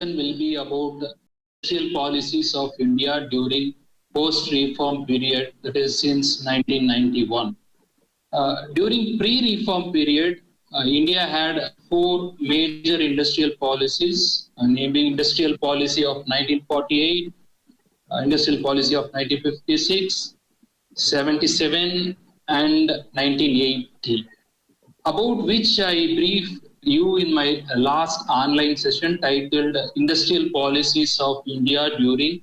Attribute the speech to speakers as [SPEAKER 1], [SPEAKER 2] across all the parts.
[SPEAKER 1] will be about the industrial policies of India during post-reform period, that is since 1991. During pre-reform period, India had four major industrial policies, namely Industrial Policy of 1948, Industrial Policy of 1956, 77 and 1980, about which I briefed you in my last online session titled Industrial Policies of India during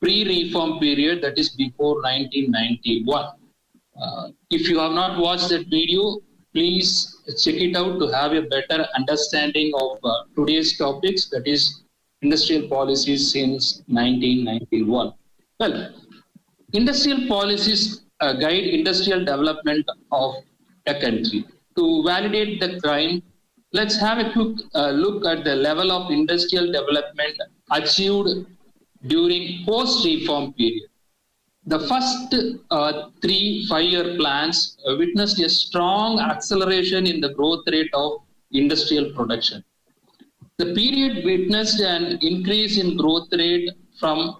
[SPEAKER 1] pre-reform period, that is before 1991. If you have not watched that video, please check it out to have a better understanding of today's topics, that is industrial policies since 1991. Well, industrial policies guide industrial development of a country. To validate the crime, let's have a quick look at the level of industrial development achieved during post-reform period. The first 3 5-year plans witnessed a strong acceleration in the growth rate of industrial production. The period witnessed an increase in growth rate from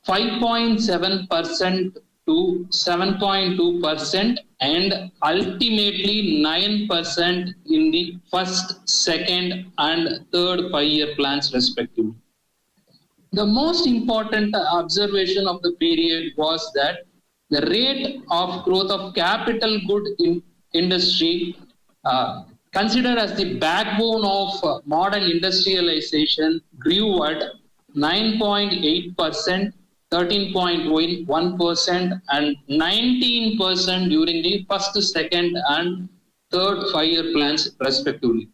[SPEAKER 1] 5.7% to 7.2% and ultimately 9% in the first, second and third 5-year plans respectively. The most important observation of the period was that the rate of growth of capital good industry, considered as the backbone of modern industrialization, grew at 9.8%, 13.1% and 19% during the first, second and third 5-year plans respectively.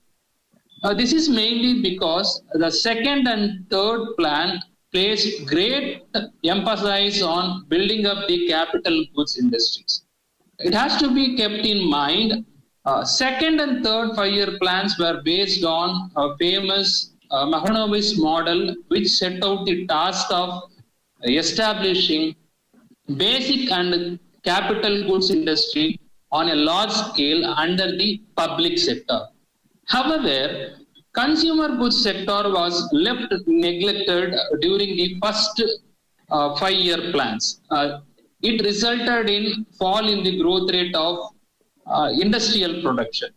[SPEAKER 1] This is mainly because the second and third plan placed great emphasis on building up the capital goods industries. It has to be kept in mind, second and third 5-year plans were based on a famous Mahalanobis model, which set out the task of establishing basic and capital goods industry on a large scale under the public sector. However, consumer goods sector was left neglected during the first 5-year plans. It resulted in fall in the growth rate of industrial production.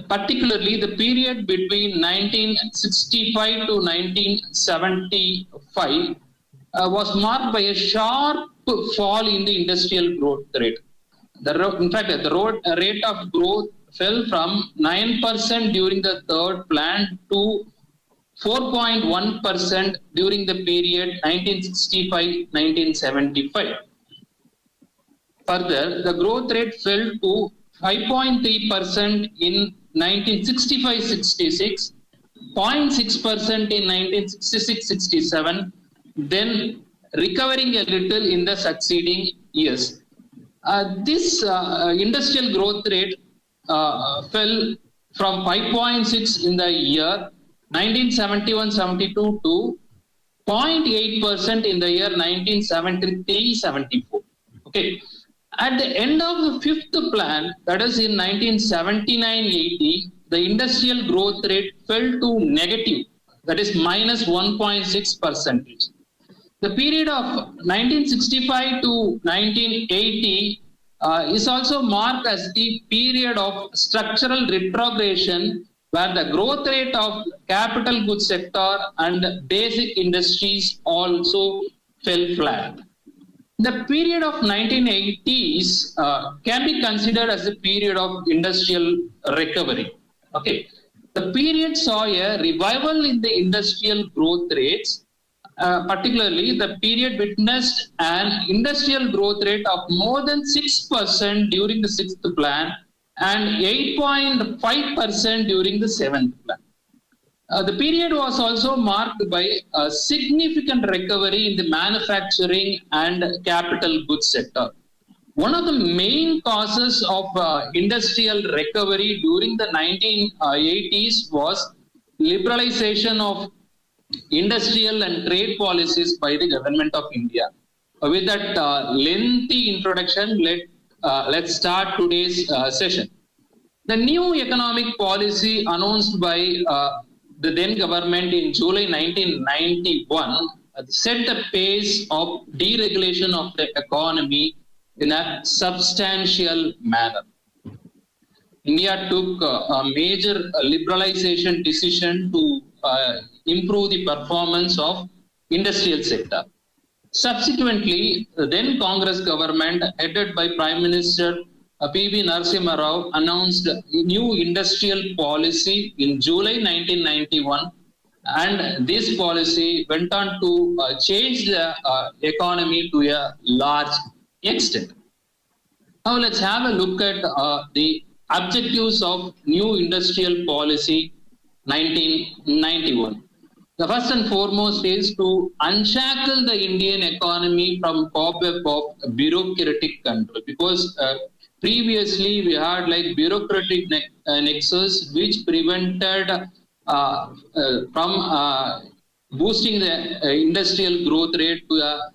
[SPEAKER 1] Particularly the period between 1965 to 1975 was marked by a sharp fall in the industrial growth rate. In fact, the rate of growth fell from 9% during the third plan to 4.1% during the period 1965-1975. Further, the growth rate fell to 5.3% in 1965-66, 0.6% in 1966-67, then recovering a little in the succeeding years. This industrial growth rate fell from 5.6 in the year 1971-72 to 0.8% in the year 1973-74. Okay. At the end of the fifth plan, that is in 1979-80, the industrial growth rate fell to negative, that is minus 1.6%. The period of 1965 to 1980 is also marked as the period of structural retrogression, where the growth rate of capital goods sector and basic industries also fell flat. The period of 1980s can be considered as a period of industrial recovery. Okay, the period saw a revival in the industrial growth rates. Particularly, the period witnessed an industrial growth rate of more than 6% during the sixth plan and 8.5% during the seventh plan. The period was also marked by a significant recovery in the manufacturing and capital goods sector. One of the main causes of industrial recovery during the 1980s was liberalization of industrial and trade policies by the government of India. With that lengthy introduction, let's start today's session. The new economic policy announced by the then government in July 1991 set the pace of deregulation of the economy in a substantial manner. India took a major liberalization decision to improve the performance of industrial sector. Subsequently, the then Congress government, headed by Prime Minister P.V. Narasimha Rao, announced a new industrial policy in July 1991, and this policy went on to change the economy to a large extent. Now let's have a look at the objectives of new industrial policy 1991. The first and foremost is to unshackle the Indian economy from cobweb of bureaucratic control, because previously we had like bureaucratic nexus which prevented from boosting the industrial growth rate to a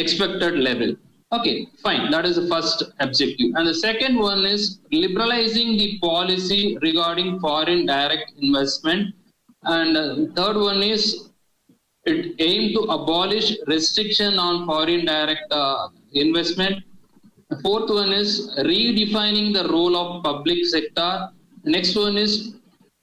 [SPEAKER 1] expected level. Okay, fine. That is the first objective. And the second one is liberalizing the policy regarding foreign direct investment. And the third one is it aimed to abolish restriction on foreign direct investment. The fourth one is redefining the role of public sector. The next one is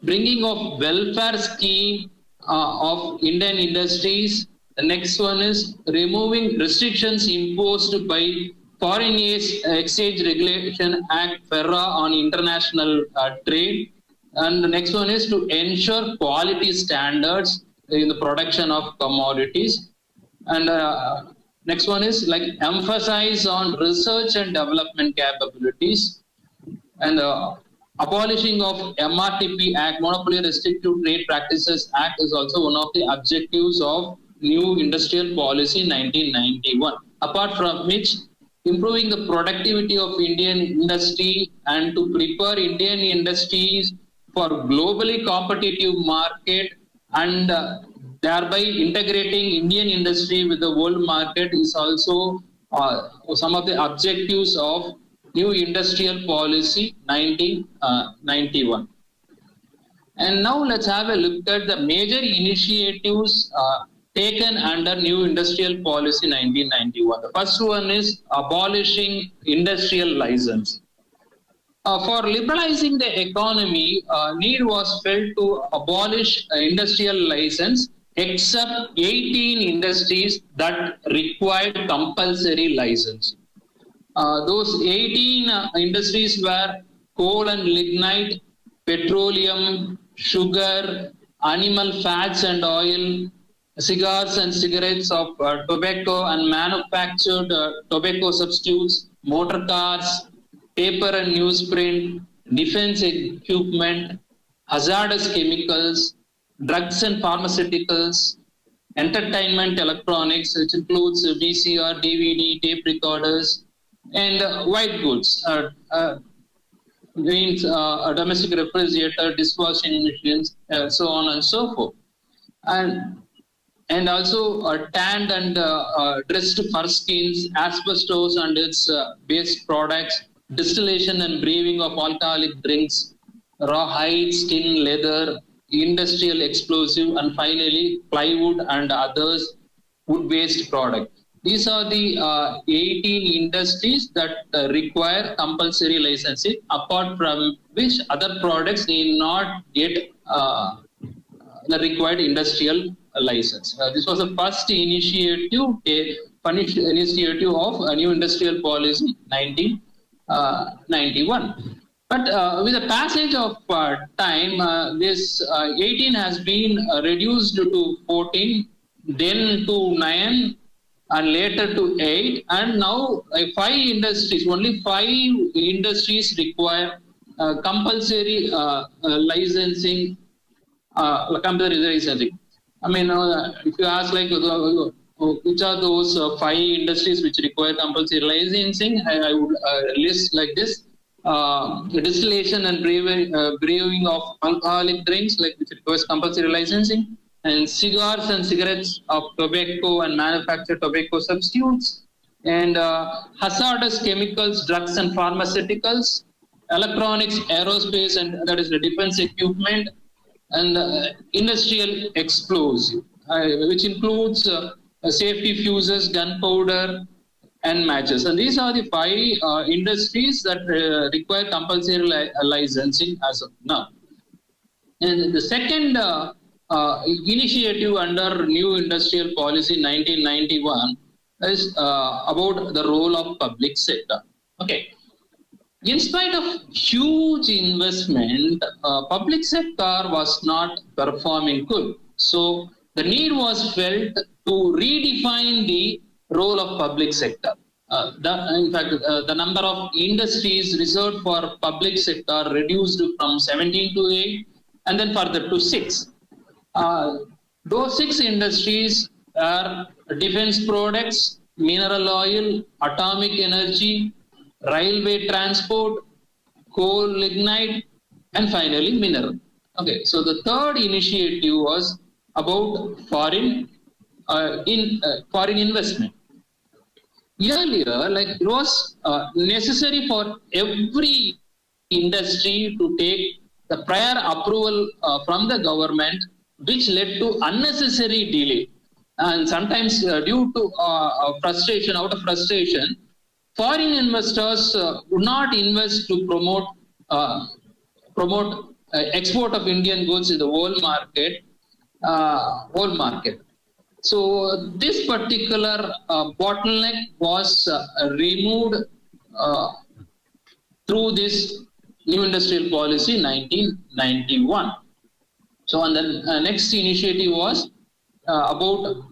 [SPEAKER 1] bringing of welfare scheme of Indian industries. The next one is removing restrictions imposed by Foreign Exchange Regulation Act (FERRA) on international trade. And the next one is to ensure quality standards in the production of commodities. And next one is like emphasize on research and development capabilities. And abolishing of MRTP Act, Monopoly Restrictive Trade Practices Act, is also one of the objectives of new industrial policy 1991. Apart from which, improving the productivity of Indian industry and to prepare Indian industries for globally competitive market, and thereby integrating Indian industry with the world market is also some of the objectives of new industrial policy 1991. And now let's have a look at the major initiatives taken under new industrial policy 1991. The first one is abolishing industrial license. For liberalizing the economy, need was felt to abolish industrial license except 18 industries that required compulsory license. Those 18 industries were coal and lignite, petroleum, sugar, animal fats and oil, cigars and cigarettes of tobacco and manufactured tobacco substitutes, motor cars, paper and newsprint, defense equipment, hazardous chemicals, drugs and pharmaceuticals, entertainment electronics, which includes VCR, DVD, tape recorders, and white goods, means a domestic refrigerator, dishwashing machines, so on and so forth. And also tanned and dressed fur skins, asbestos and its waste products, distillation and brewing of alcoholic drinks, raw hide, skin, leather, industrial explosive, and finally plywood and others wood-based products. These are the 18 industries that require compulsory licensing, apart from which other products need not get the required industrial license. This was the first initiative of a new industrial policy 1991. But with the passage of time, this 18 has been reduced to 14, then to 9, and later to 8, and now 5 industries, only 5 industries require compulsory licensing. I mean, if you ask like which are those 5 industries which require compulsory licensing, I would list like this: distillation and brewing of alcoholic drinks, like which requires compulsory licensing, and cigars and cigarettes of tobacco and manufactured tobacco substitutes, and hazardous chemicals, drugs and pharmaceuticals, electronics, aerospace, and that is the defense equipment, and industrial explosive, which includes safety fuses, gunpowder, and matches. And these are the 5 industries that require compulsory licensing as of now. And the second initiative under New Industrial Policy 1991 is about the role of public sector. Okay. In spite of huge investment, public sector was not performing good. So the need was felt to redefine the role of public sector. In fact, the number of industries reserved for public sector reduced from 17 to 8 and then further to 6. Those 6 industries are defense products, mineral oil, atomic energy, railway transport, coal, lignite, and finally mineral. Okay, so the third initiative was about foreign investment. Earlier, it was necessary for every industry to take the prior approval from the government, which led to unnecessary delay. And sometimes due to frustration, foreign investors would not invest to promote export of Indian goods in the world market. So this particular bottleneck was removed through this New Industrial Policy 1991. So and the next initiative was about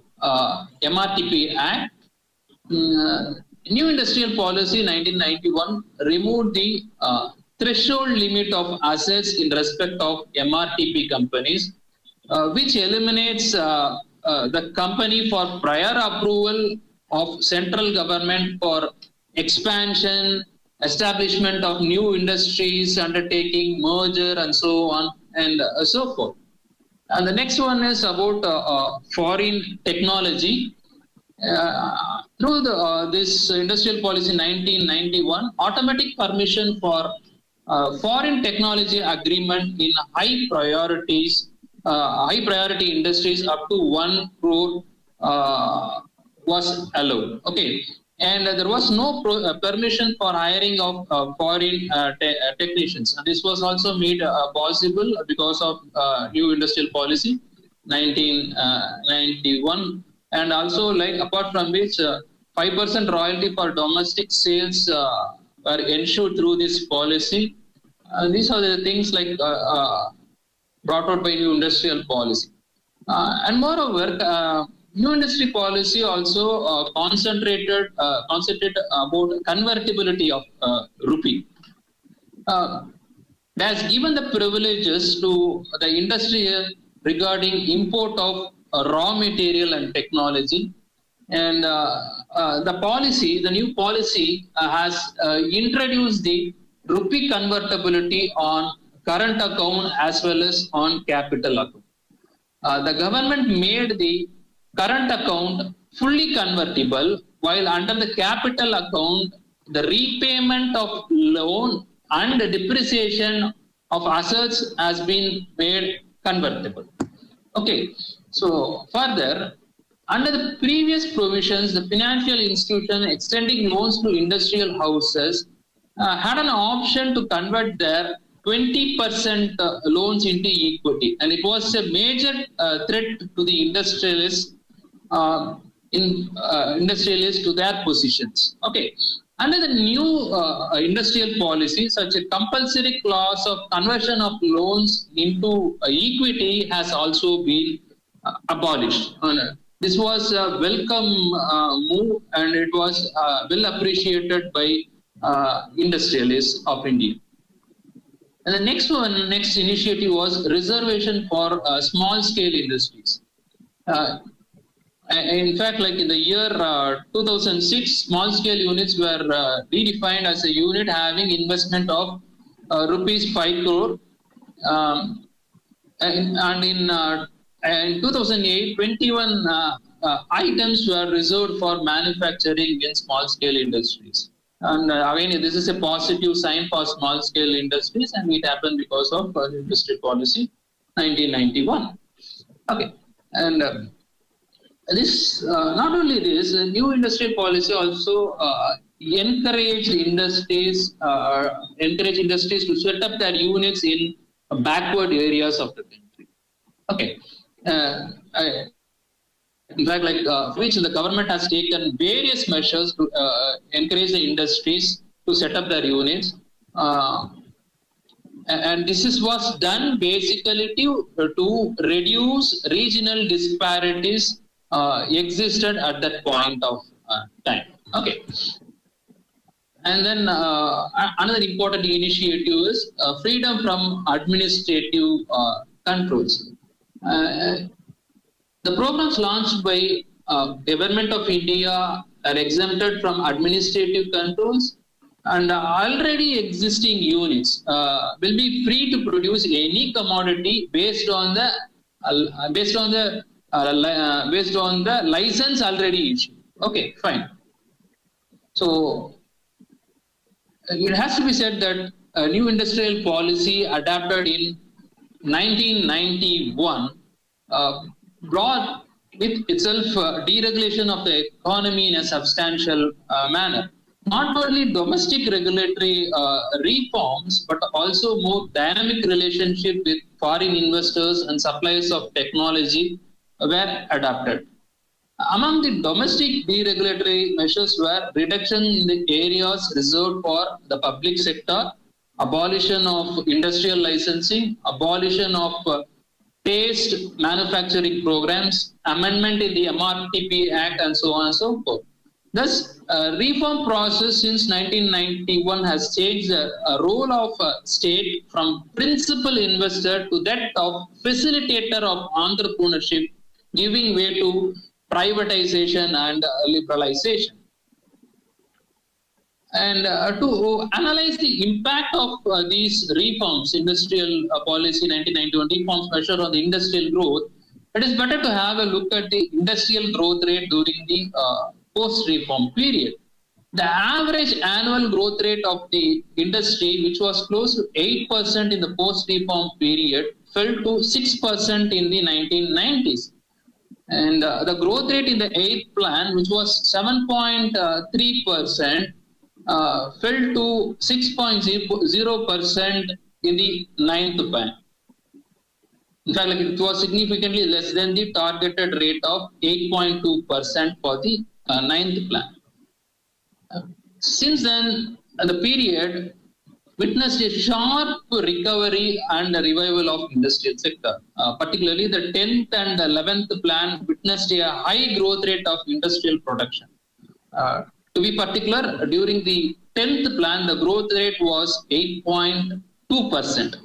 [SPEAKER 1] MRTP Act. New Industrial Policy 1991 removed the threshold limit of assets in respect of MRTP companies, which eliminates the company for prior approval of central government for expansion, establishment of new industries, undertaking merger, and so on and so forth. And the next one is about foreign technology. Through this Industrial Policy 1991, automatic permission for foreign technology agreement in high priority industries up to 1 crore was allowed. Okay, and there was no permission for hiring of foreign technicians. And this was also made possible because of New Industrial Policy 1991. And also, apart from which 5% royalty for domestic sales were ensured through this policy. These are the things brought out by New Industrial Policy. And moreover, New Industry Policy also concentrated about convertibility of rupee. It has given the privileges to the industry regarding import of raw material and technology, and the new policy has introduced the rupee convertibility on current account as well as on capital account. The government made the current account fully convertible, while under the capital account, the repayment of loan and the depreciation of assets has been made convertible. Okay. So further, under the previous provisions, the financial institution extending loans to industrial houses had an option to convert their 20% loans into equity, and it was a major threat to the industrialists to their positions. Okay, under the new industrial policy, such a compulsory clause of conversion of loans into equity has also been abolished. This was a welcome move, and it was well appreciated by industrialists of India. And the next initiative was reservation for small-scale industries. In fact, in the year 2006, small-scale units were redefined as a unit having investment of rupees 5 crore, and in 2008, 21 items were reserved for manufacturing in small-scale industries. And again, this is a positive sign for small-scale industries, and it happened because of industry policy 1991. Okay, and this not only this, the new industrial policy also encouraged industries to set up their units in backward areas of the country. Okay, in fact, which the government has taken various measures to encourage the industries to set up their units. And this was done basically to reduce regional disparities existed at that point of time. Okay. And then another important initiative is freedom from administrative controls. The programs launched by Government of India are exempted from administrative controls, and already existing units will be free to produce any commodity based on the license already issued. Okay, fine. So it has to be said that a new industrial policy adopted in 1991 brought with itself deregulation of the economy in a substantial manner. Not only domestic regulatory reforms, but also more dynamic relationship with foreign investors and suppliers of technology were adopted. Among the domestic deregulatory measures were reduction in the areas reserved for the public sector, abolition of industrial licensing, abolition of taste manufacturing programs, amendment in the MRTP Act, and so on and so forth. Thus, reform process since 1991 has changed the role of state from principal investor to that of facilitator of entrepreneurship, giving way to privatization and liberalization. And to analyze the impact of these reforms, industrial policy 1991 reforms measure on the industrial growth, it is better to have a look at the industrial growth rate during the post-reform period. The average annual growth rate of the industry, which was close to 8% in the post-reform period, fell to 6% in the 1990s. And the growth rate in the 8th plan, which was 7.3%, fell to 6.0% in the 9th plan. In fact, it was significantly less than the targeted rate of 8.2% for the 9th plan. Since then, the period witnessed a sharp recovery and a revival of industrial sector. Particularly, the 10th and 11th plan witnessed a high growth rate of industrial production. To be particular, during the 10th plan, the growth rate was 8.2%.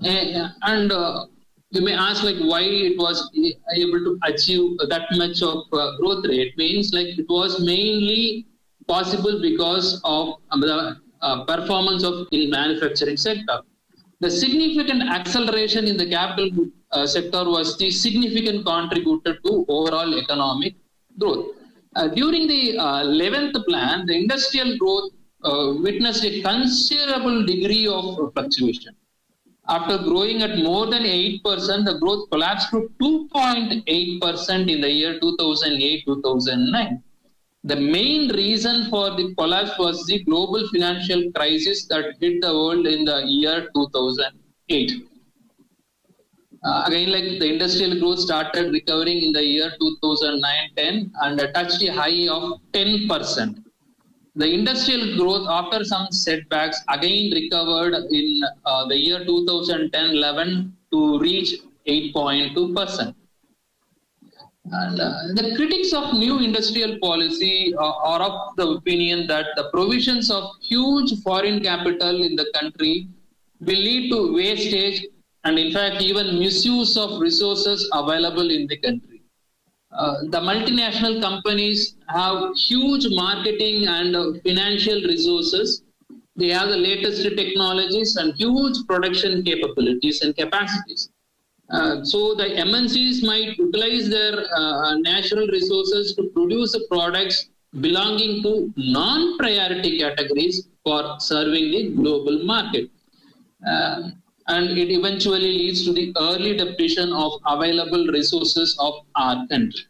[SPEAKER 1] And you may ask why it was able to achieve that much of growth rate. Means it was mainly possible because of the performance of in manufacturing sector. The significant acceleration in the capital sector was the significant contributor to overall economic growth. During the 11th plan, the industrial growth witnessed a considerable degree of fluctuation. After growing at more than 8%, the growth collapsed to 2.8% in the year 2008-2009. The main reason for the collapse was the global financial crisis that hit the world in the year 2008. Again, the industrial growth started recovering in the year 2009-10 and touched a high of 10%. The industrial growth, after some setbacks, again recovered in the year 2010-11 to reach 8.2%. And the critics of new industrial policy are of the opinion that the provisions of huge foreign capital in the country will lead to wastage and in fact even misuse of resources available in the country. The multinational companies have huge marketing and financial resources. They have the latest technologies and huge production capabilities and capacities. So the MNCs might utilize their natural resources to produce products belonging to non-priority categories for serving the global market. and it eventually leads to the early depletion of available resources of our country.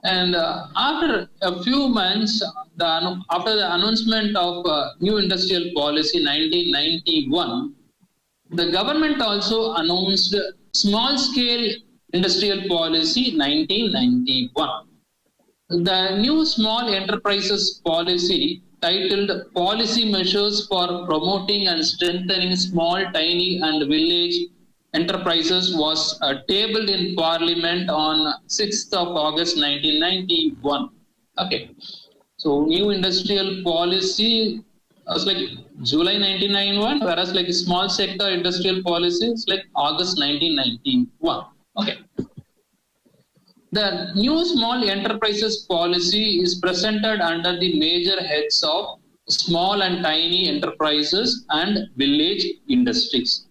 [SPEAKER 1] And after a few months, after the announcement of new industrial policy 1991, the government also announced small-scale industrial policy 1991. The new small enterprises policy, titled Policy Measures for Promoting and Strengthening Small, Tiny and Village Enterprises, was tabled in Parliament on 6th of August 1991. Okay, so new industrial policy was like July 1991, whereas like small sector industrial policy is like August 1991. Okay. The new small enterprises policy is presented under the major heads of small and tiny enterprises and village industries.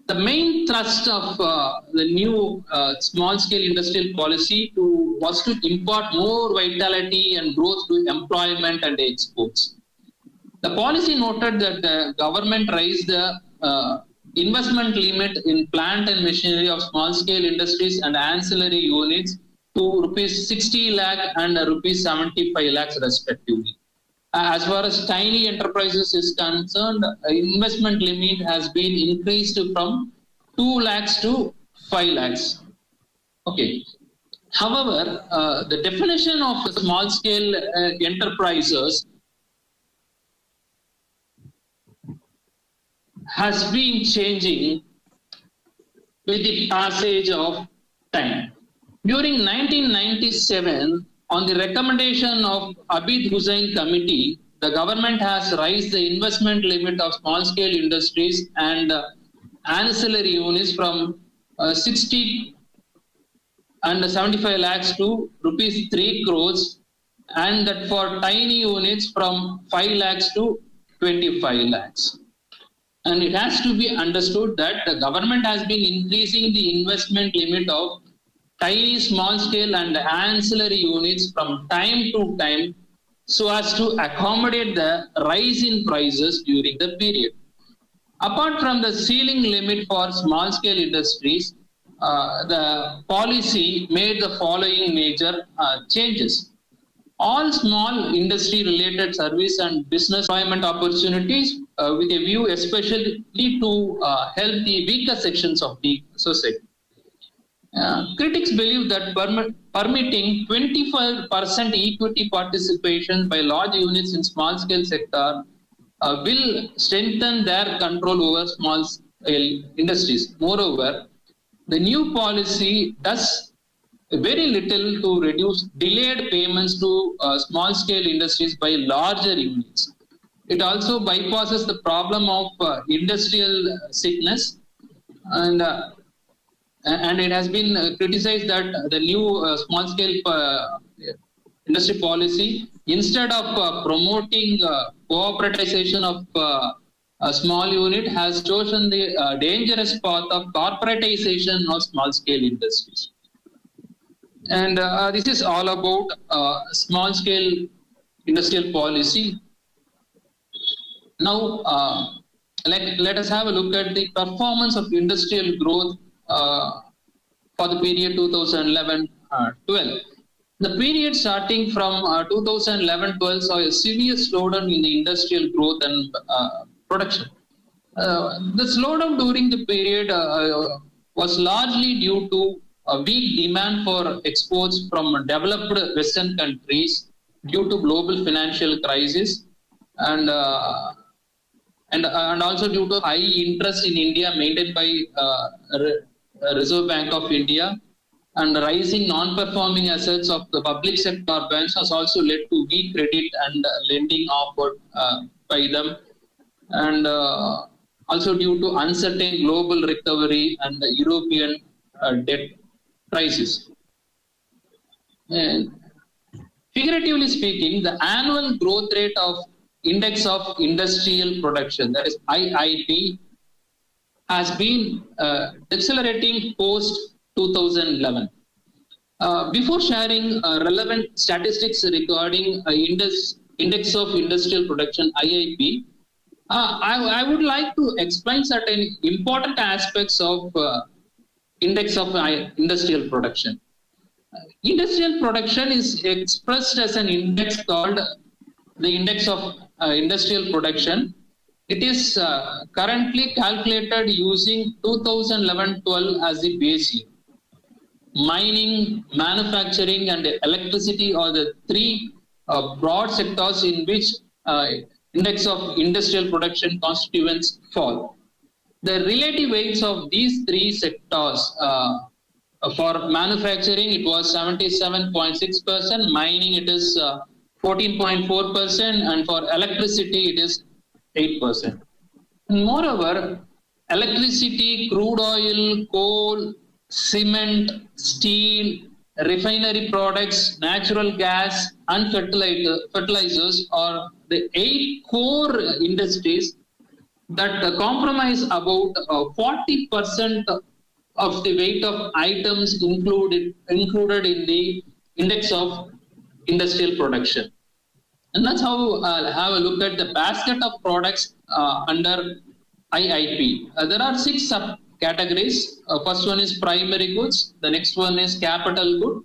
[SPEAKER 1] The main thrust of the new small-scale industrial policy was to impart more vitality and growth to employment and exports. The policy noted that the government raised the investment limit in plant and machinery of small-scale industries and ancillary units to rupees 60 lakh and rupees 75 lakhs respectively. As far as tiny enterprises is concerned, investment limit has been increased from 2 lakhs to 5 lakhs. Okay. However, the definition of small-scale enterprises has been changing with the passage of time. During 1997, on the recommendation of Abid Hussain Committee, the government has raised the investment limit of small-scale industries and ancillary units from 60 and 75 lakhs to rupees 3 crores, and that for tiny units from 5 lakhs to 25 lakhs. And it has to be understood that the government has been increasing the investment limit of tiny, small-scale and ancillary units from time to time so as to accommodate the rise in prices during the period. Apart from the ceiling limit for small-scale industries, the policy made the following major changes. All small industry-related service and business employment opportunities with a view especially to help the weaker sections of the society. Critics believe that permitting 25% equity participation by large units in small-scale sector will strengthen their control over small-scale industries. Moreover, the new policy does very little to reduce delayed payments to small-scale industries by larger units. It also bypasses the problem of industrial sickness, and it has been criticized that the new small-scale industry policy, instead of promoting cooperativization of a small unit, has chosen the dangerous path of corporatization of small-scale industries. And this is all about small-scale industrial policy. Now, let us have a look at the performance of industrial growth for the period 2011-12. The period starting from 2011-12 saw a severe slowdown in the industrial growth and production. The slowdown during the period was largely due to a weak demand for exports from developed Western countries due to global financial crisis, and also due to high interest in India maintained by Reserve Bank of India, and rising non-performing assets of the public sector banks has also led to weak credit and lending offered by them, and also due to uncertain global recovery and the European debt crisis. And figuratively speaking, the annual growth rate of Index of Industrial Production, that is IIP, has been accelerating post 2011. Before sharing relevant statistics regarding Index of Industrial Production (IIP), I would like to explain certain important aspects of index of industrial production. Industrial production is expressed as an index called the index of industrial production. It is currently calculated using 2011-12 as the base year. Mining, manufacturing, and electricity are the three broad sectors in which index of industrial production constituents fall. The relative weights of these three sectors for manufacturing it was 77.6%, mining it is 14.4%, and for electricity it is 8%. Moreover, electricity, crude oil, coal, cement, steel, refinery products, natural gas, and fertilizers are the 8 core industries that comprise about 40% of the weight of items included in the index of industrial production. And that's how I'll have a look at the basket of products under IIP. There are 6 subcategories. First one is primary goods. The next one is capital good.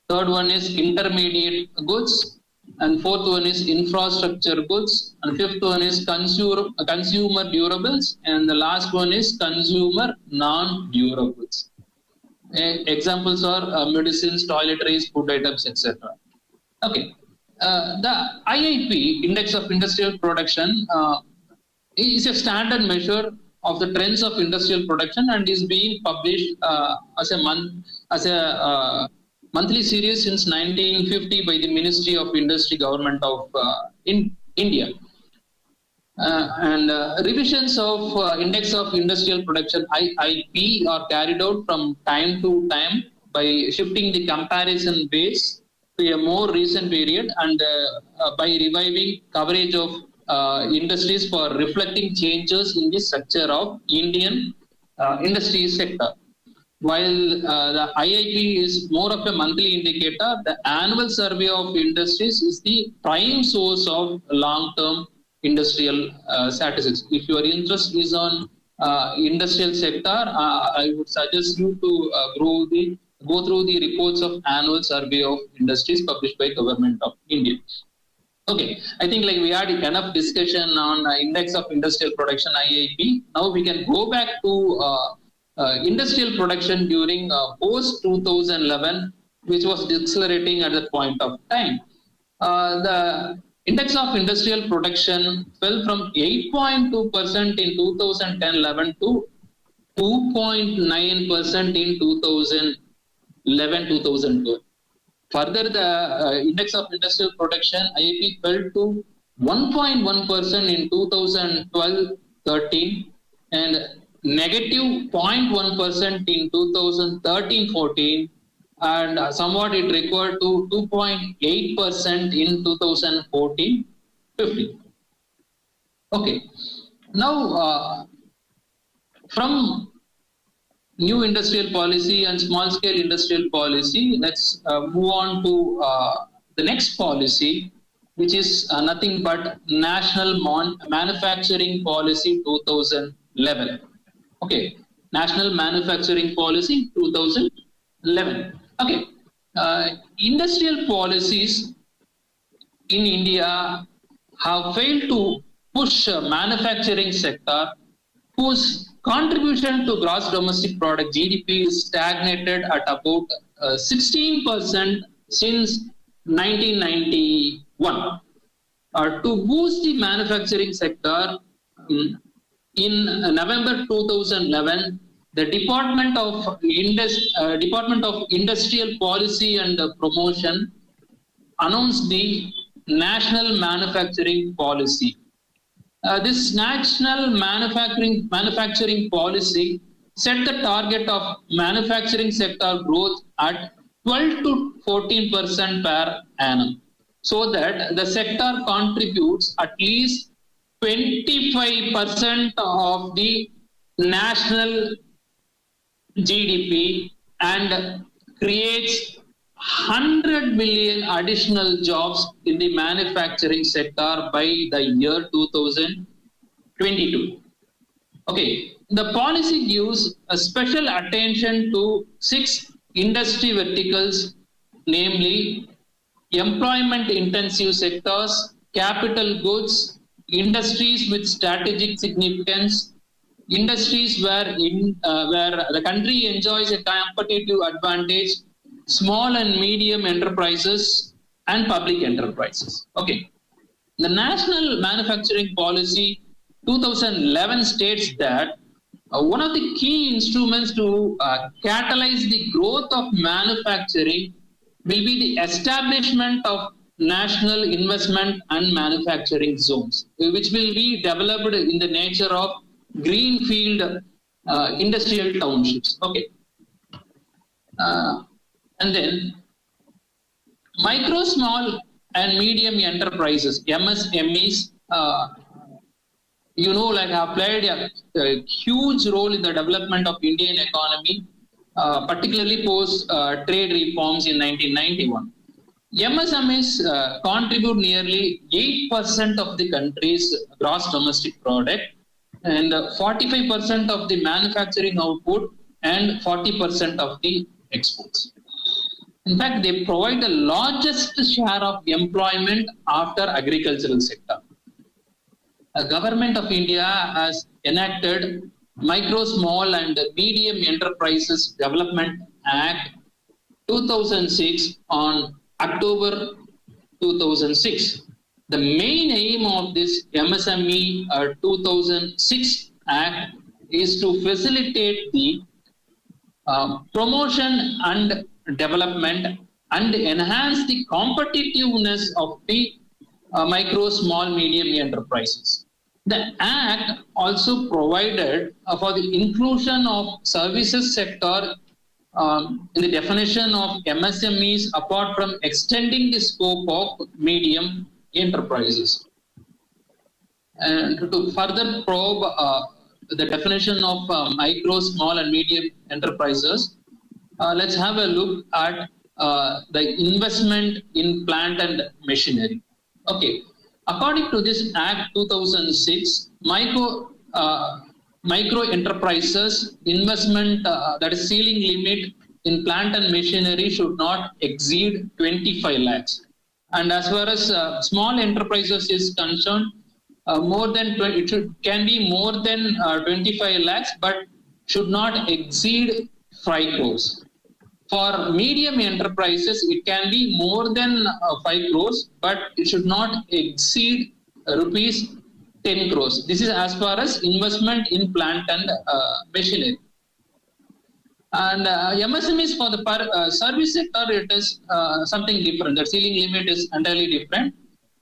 [SPEAKER 1] Third one is intermediate goods. And fourth one is infrastructure goods. And fifth one is consumer durables. And the last one is consumer non-durables. Examples are medicines, toiletries, food items, etc. Okay. The IIP, Index of Industrial Production, is a standard measure of the trends of industrial production and is being published as a monthly series since 1950 by the Ministry of Industry, Government of India. Revisions of Index of Industrial Production IIP are carried out from time to time by shifting the comparison base to a more recent period and by reviving coverage of industries for reflecting changes in the structure of Indian industry sector. While the IIP is more of a monthly indicator, the annual survey of industries is the prime source of long-term industrial statistics. If your interest is on industrial sector, I would suggest you to go through the reports of annual survey of industries published by Government of India. Okay, I think like we had enough discussion on Index of Industrial Production IIP. Now we can go back to industrial production during post 2011, which was decelerating at that point of time. The Index of Industrial Production fell from 8.2% in 2010-11 to 2.9% in 2011-2012. Further, the Index of Industrial Production IIP fell to 1.1% in 2012-13 and negative 0.1% in 2013-14, and somewhat it recovered to 2.8% in 2014-15. Okay, now from new industrial policy and small scale industrial policy, let's move on to the next policy, which is nothing but National Manufacturing Policy 2011. Okay, National Manufacturing Policy 2011. Okay, industrial policies in India have failed to push manufacturing sector, whose contribution to gross domestic product GDP is stagnated at about 16% since 1991. To boost the manufacturing sector, in November 2011, the Department of Industrial Policy and Promotion announced the National Manufacturing Policy. This National Manufacturing Policy set the target of manufacturing sector growth at 12 to 14% per annum, so that the sector contributes at least 25% of the national GDP and creates 100 million additional jobs in the manufacturing sector by the year 2020. 22. Okay, the policy gives a special attention to 6 industry verticals, namely employment intensive sectors, capital goods, industries with strategic significance, industries where the country enjoys a competitive advantage, small and medium enterprises, and public enterprises. Okay, the National Manufacturing Policy 2011 states that one of the key instruments to catalyze the growth of manufacturing will be the establishment of national investment and manufacturing zones, which will be developed in the nature of greenfield industrial townships. Okay, and then micro, small, and medium enterprises (MSMEs), have played a huge role in the development of Indian economy, particularly post trade reforms in 1991. MSMEs contribute nearly 8% of the country's gross domestic product and 45% of the manufacturing output and 40% of the exports. In fact, they provide the largest share of employment after agricultural sector. The Government of India has enacted Micro, Small and Medium Enterprises Development Act 2006 on October 2006. The main aim of this MSME 2006 Act is to facilitate the promotion and development and enhance the competitiveness of the micro, small, medium enterprises. The Act also provided for the inclusion of services sector in the definition of MSMEs apart from extending the scope of medium enterprises. And to further probe the definition of micro, small and medium enterprises, let's have a look at the investment in plant and machinery. Okay, according to this Act 2006, micro enterprises investment, that is ceiling limit in plant and machinery, should not exceed 25 lakhs. And as far as small enterprises is concerned, can be more than 25 lakhs, but should not exceed 5 crores. For medium enterprises, it can be more than 5 crores, but it should not exceed rupees 10 crores. This is as far as investment in plant and machinery. And MSMEs for the service sector, it is something different. The ceiling limit is entirely different.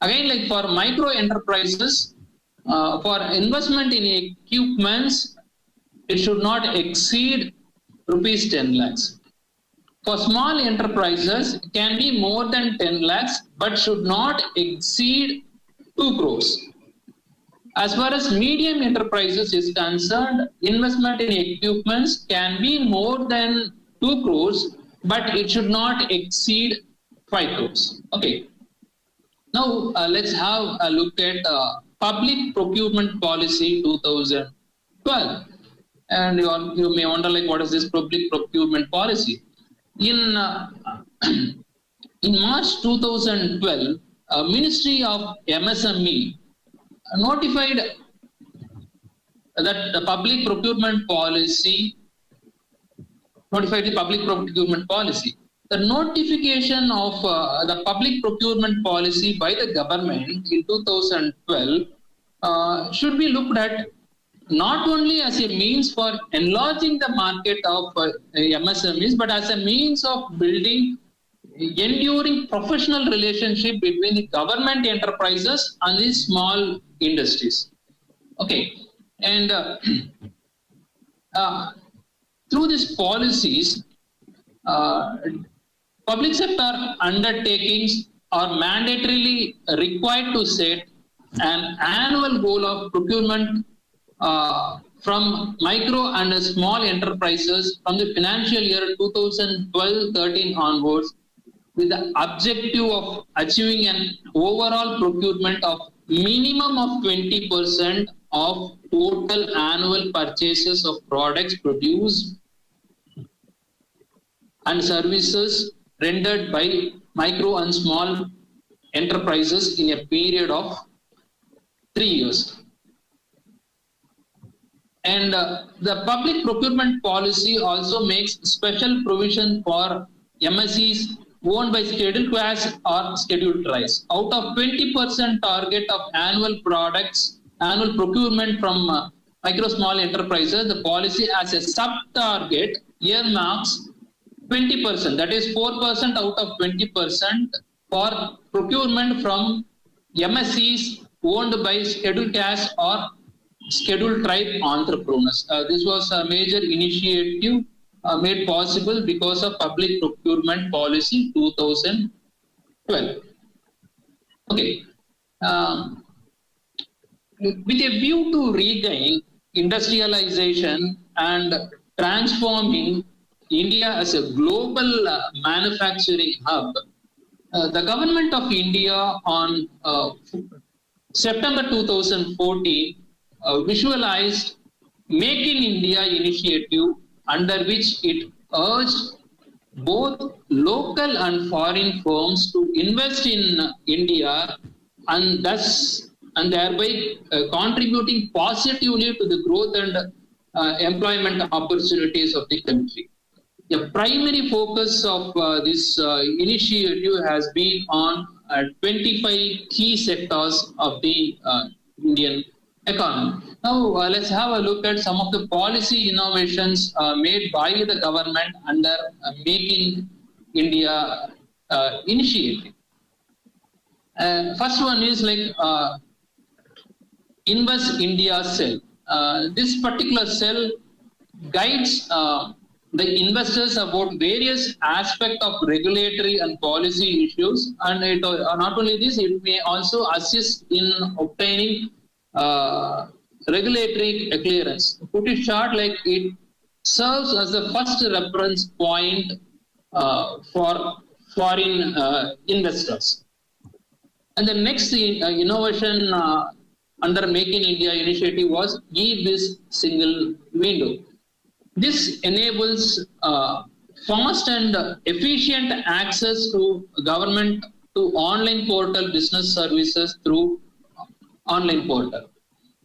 [SPEAKER 1] Again, like for micro enterprises, for investment in equipments, it should not exceed rupees 10 lakhs. For small enterprises, it can be more than 10 lakhs, but should not exceed 2 crores. As far as medium enterprises is concerned, investment in equipments can be more than 2 crores, but it should not exceed 5 crores. Okay. Now, let's have a look at Public Procurement Policy 2012. And you may wonder, like, what is this Public Procurement Policy? In March 2012, Ministry of MSME notified that the public procurement policy, The notification of the public procurement policy by the government in 2012 should be looked at not only as a means for enlarging the market of MSMEs, but as a means of building enduring professional relationship between the government enterprises and the small industries. Okay, and through these policies, public sector undertakings are mandatorily required to set an annual goal of procurement from micro and small enterprises from the financial year 2012-13 onwards, with the objective of achieving an overall procurement of minimum of 20% of total annual purchases of products produced and services rendered by micro and small enterprises in a period of 3 years. And the public procurement policy also makes special provision for MSCs owned by scheduled class or scheduled tribes. Out of 20% target of annual procurement from micro small enterprises, the policy as a sub-target earmarks 20%, that is 4% out of 20% for procurement from MSCs owned by scheduled caste or scheduled tribe entrepreneurs. This was a major initiative made possible because of public procurement policy 2012. Okay. With a view to regain industrialization and transforming India as a global manufacturing hub, the government of India on September 2014 visualized Make in India initiative, under which it urged both local and foreign firms to invest in India and thereby contributing positively to the growth and employment opportunities of the country. The primary focus of this initiative has been on 25 key sectors of the Indian economy. Now, let's have a look at some of the policy innovations made by the government under Make in India initiative. First one is like Invest India cell. This particular cell guides the investors about various aspects of regulatory and policy issues, and it, not only this, it may also assist in obtaining regulatory clearance. To put it short, like it serves as the first reference point for foreign investors. And the next innovation under Make in India initiative was e-Biz single window. This enables fast and efficient access to government to online portal business services through online portal.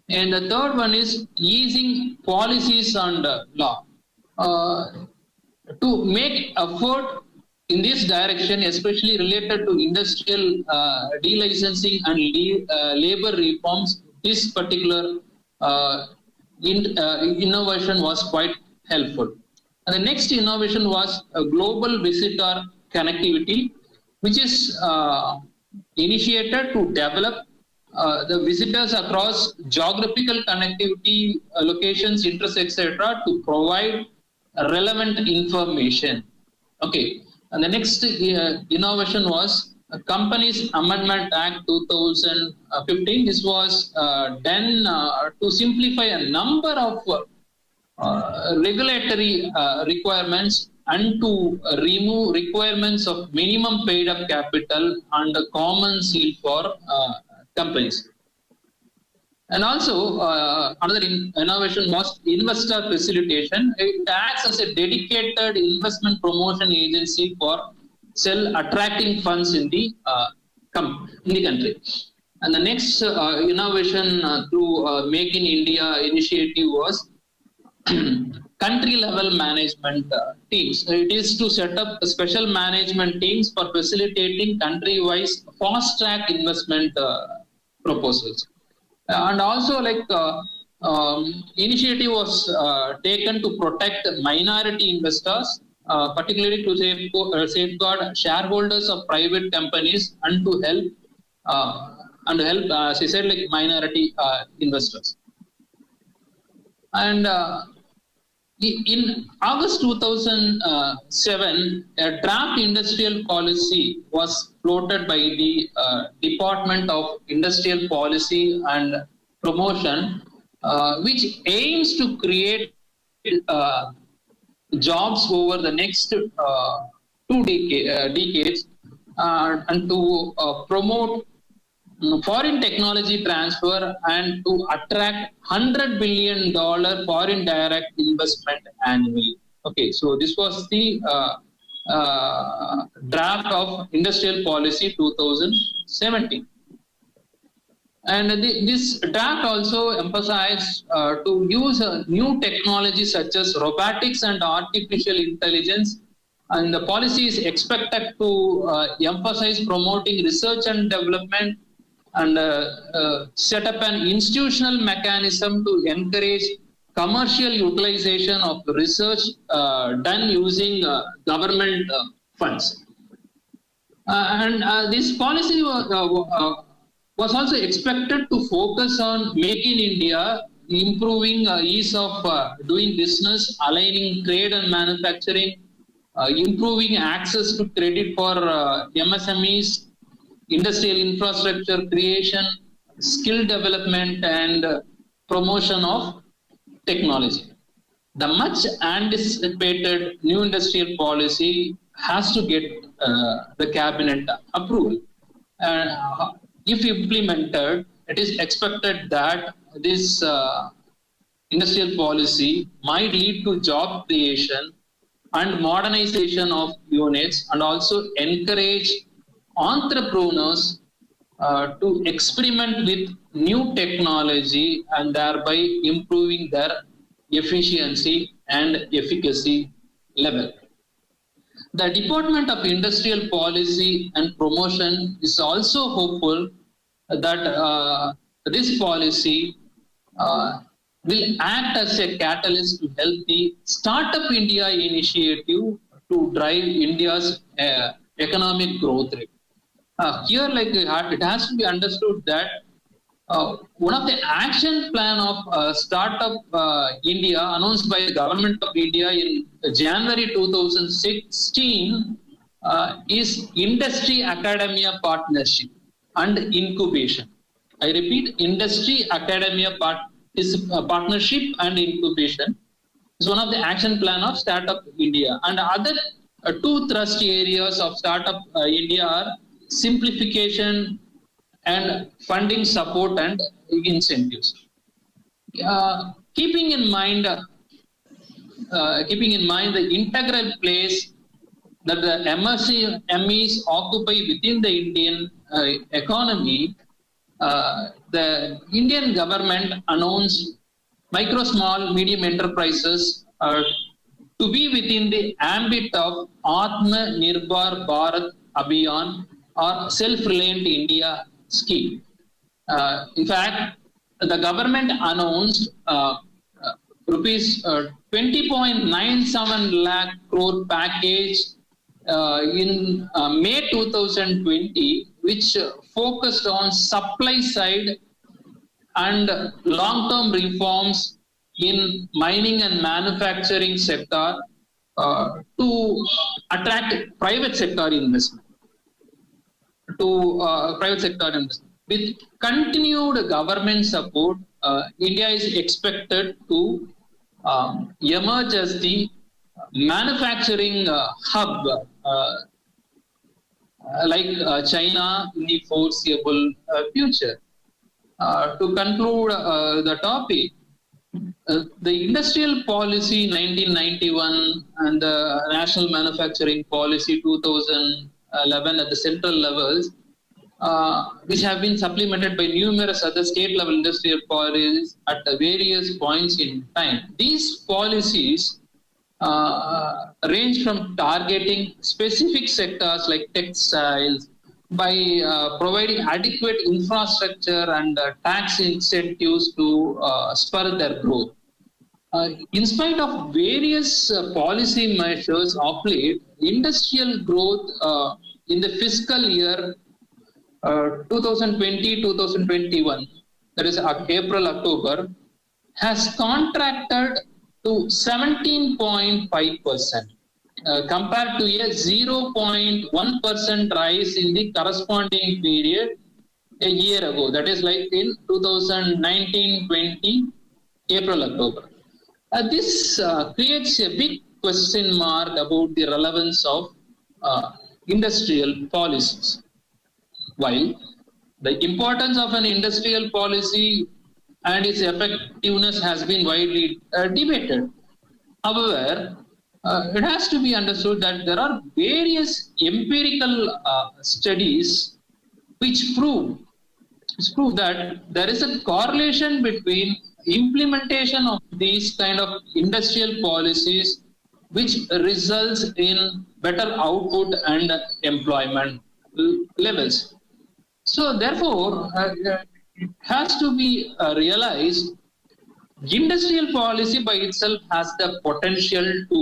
[SPEAKER 1] And the third one is easing policies and law. To make effort in this direction, especially related to industrial delicensing and labor reforms, this particular innovation was quite helpful. And the next innovation was global visitor connectivity, which is initiated to develop the visitors across geographical connectivity locations, interests, etc., to provide relevant information. Okay, and the next innovation was Accompanies Amendment Act 2015. This was done to simplify a number of regulatory requirements and to remove requirements of minimum paid up capital and a common seal for companies. And also another innovation was investor facilitation. It acts as a dedicated investment promotion agency for attracting funds in the country. And the next innovation through Make in India initiative was country level management teams. It is to set up special management teams for facilitating country-wise fast-track investment proposals. And also, like initiative was taken to protect minority investors, particularly to safeguard shareholders of private companies and to help, as I said, like minority investors. And in August 2007, a draft industrial policy was floated by the Department of Industrial Policy and Promotion, which aims to create jobs over the next 2 decades and to promote foreign technology transfer and to attract $100 billion foreign direct investment annually. Okay, so this was the draft of Industrial Policy 2017. And this draft also emphasized to use new technology such as robotics and artificial intelligence. And the policy is expected to emphasize promoting research and development and set up an institutional mechanism to encourage commercial utilization of research done using government funds. This policy was also expected to focus on Make in India, improving ease of doing business, aligning trade and manufacturing, improving access to credit for MSMEs, industrial infrastructure creation, skill development, and promotion of technology. The much anticipated new industrial policy has to get the cabinet approval. If implemented, it is expected that this industrial policy might lead to job creation and modernization of units, and also encourage entrepreneurs to experiment with new technology and thereby improving their efficiency and efficacy level. The Department of Industrial Policy and Promotion is also hopeful that this policy will act as a catalyst to help the Startup India initiative to drive India's economic growth rate. Here, it has to be understood that one of the action plan of Startup India announced by the Government of India in January 2016 is Industry Academia Partnership and Incubation. I repeat, Industry Academia Partnership and Incubation is one of the action plan of Startup India. And other two thrust areas of Startup India are simplification and funding support and incentives. Keeping in mind the integral place that the MSMEs occupy within the Indian economy, the Indian government announced micro, small, medium enterprises to be within the ambit of Atma Nirbhar Bharat Abhiyan or Self-Reliant India scheme. In fact, the government announced rupees 20.97 lakh crore package in May 2020, which focused on supply side and long-term reforms in mining and manufacturing sector to attract private sector investment. With continued government support, India is expected to emerge as the manufacturing hub like China in the foreseeable future. To conclude the topic, the Industrial Policy 1991 and the National Manufacturing Policy 2011 at the central levels, which have been supplemented by numerous other state-level industrial policies at various points in time. These policies range from targeting specific sectors like textiles by providing adequate infrastructure and tax incentives to spur their growth. In spite of various policy measures of late, industrial growth in the fiscal year 2020-2021, that is April-October, has contracted to 17.5%. Compared to a 0.1% rise in the corresponding period a year ago, that is like in 2019-20 April-October. This creates a big question mark about the relevance of industrial policies. While The importance of an industrial policy and its effectiveness has been widely debated. However, it has to be understood that there are various empirical studies which prove that there is a correlation between implementation of these kind of industrial policies which results in better output and employment levels. So therefore, it has to be realized industrial policy by itself has the potential to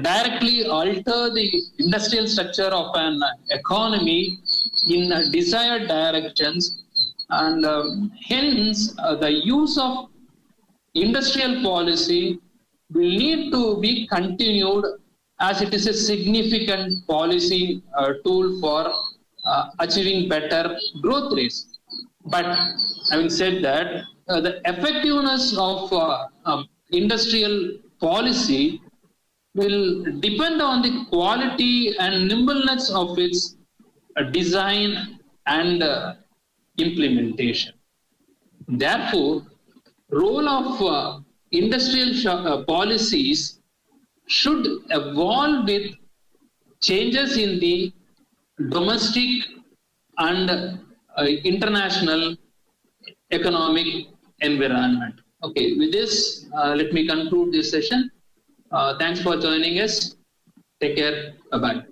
[SPEAKER 1] directly alter the industrial structure of an economy in desired directions, and hence the use of industrial policy will need to be continued as it is a significant policy tool for achieving better growth rates. But having said that, the effectiveness of industrial policy will depend on the quality and nimbleness of its design and implementation. Therefore, role of industrial policies should evolve with changes in the domestic and international economic environment. Okay, with this, let me conclude this session. Thanks for joining us. Take care. Bye-bye.